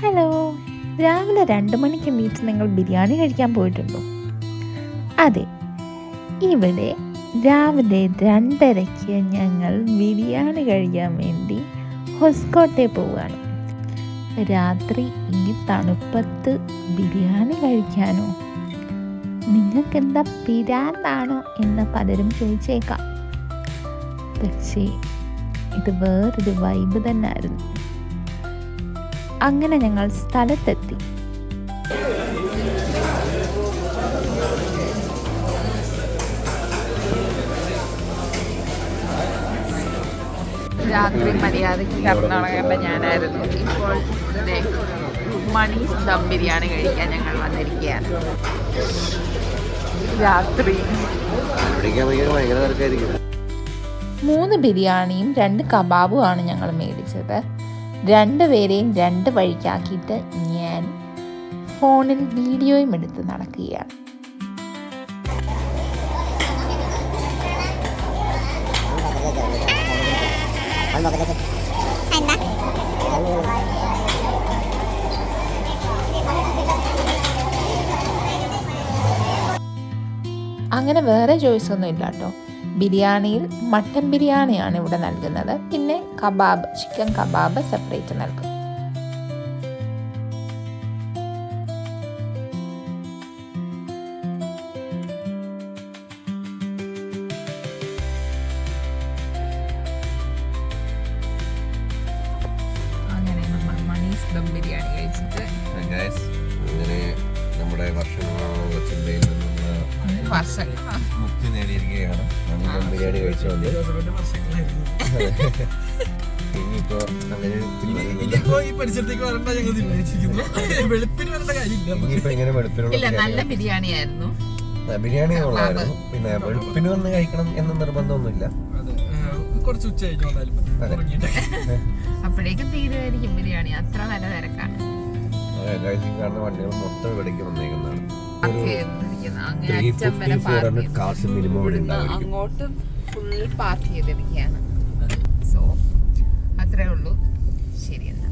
Hello, രാവിലെ 2 മണിക്ക് എണീറ്റ് നിങ്ങൾ ബിരിയാണി കഴിക്കാൻ പോയിട്ടുണ്ടോ? അതെ, ഇവിടെ രാവിലെ 2:30 ഞങ്ങൾ ബിരിയാണി കഴിക്കാൻ വേണ്ടി ഹൊസ്കോട്ടെ പോവുകയാണ്. രാത്രി ഈ തണുപ്പത്ത് ബിരിയാണി കഴിക്കാനോ? നിങ്ങൾക്കെന്താ പിരാന്താണോ എന്ന് പലരും ചോദിച്ചേക്കാം. പക്ഷേ ഇത് വേറൊരു വൈബ് തന്നെ ആയിരുന്നു. അങ്ങനെ ഞങ്ങൾ സ്ഥലത്തെത്തി. രാത്രി മര്യാദയ്ക്ക് കർണാടകയിലുള്ള ഞാനായിരുന്നു. ഇപ്പോൾ മണീസ് ദം ബിരിയാണി കഴിക്കാൻ ഞങ്ങൾ വന്നിരിക്കുകയാണ്. രാത്രി 3 ബിരിയാണിയും 2 കബാബുമാണ് ഞങ്ങൾ മേടിച്ചത്. 2 പേരെയും 2 വഴിക്കാക്കിയിട്ട് ഞാൻ ഫോണിൽ വീഡിയോയും എടുത്ത് നടക്കുകയാണ്. അങ്ങനെ വേറെ ചോയ്സ് ഒന്നും ഇല്ല കേട്ടോ. ബിരിയാണിയിൽ മട്ടൻ ബിരിയാണിയാണ് ഇവിടെ നൽകുന്നത്. പിന്നെ കബാബ്, ചിക്കൻ കബാബ് സെപ്പറേറ്റ് നൽകും. അങ്ങനെ നമ്മൾ മണീസ് ദം ബിരിയാണി കഴിച്ചിട്ട് അങ്ങനെ നമ്മുടെ വർഷങ്ങളോളം ചിന്തയിൽ നിന്നുള്ള മുക്തി നേടിയിരിക്കുകയാണ്. നമ്മൾ ബിരിയാണി കഴിച്ചുകൊണ്ട് ഇനിയിപ്പോ അങ്ങനെ ഇനിയിപ്പോ ഇങ്ങനെ വെളുപ്പിനുള്ള നല്ല ബിരിയാണി ആയിരുന്നു. ബിരിയാണി ഉള്ളായിരുന്നു. പിന്നെ വെളുപ്പിന് വന്ന് കഴിക്കണം എന്ന നിർബന്ധമൊന്നുമില്ല. അപ്പോഴേക്കും തീരുമായിരിക്കും ബിരിയാണി. അത്ര നല്ല തിരക്കാണ്. കാണുന്ന വണ്ടികൾ മൊത്തം ഇവിടേക്ക് വന്നേക്കുന്നതാണ്. അങ്ങോട്ടും ഫുൾ പാർക്ക് ചെയ്തിരിക്കുകയാണ്. സോ അത്രേ ഉള്ളൂ. ശരി എന്നാ.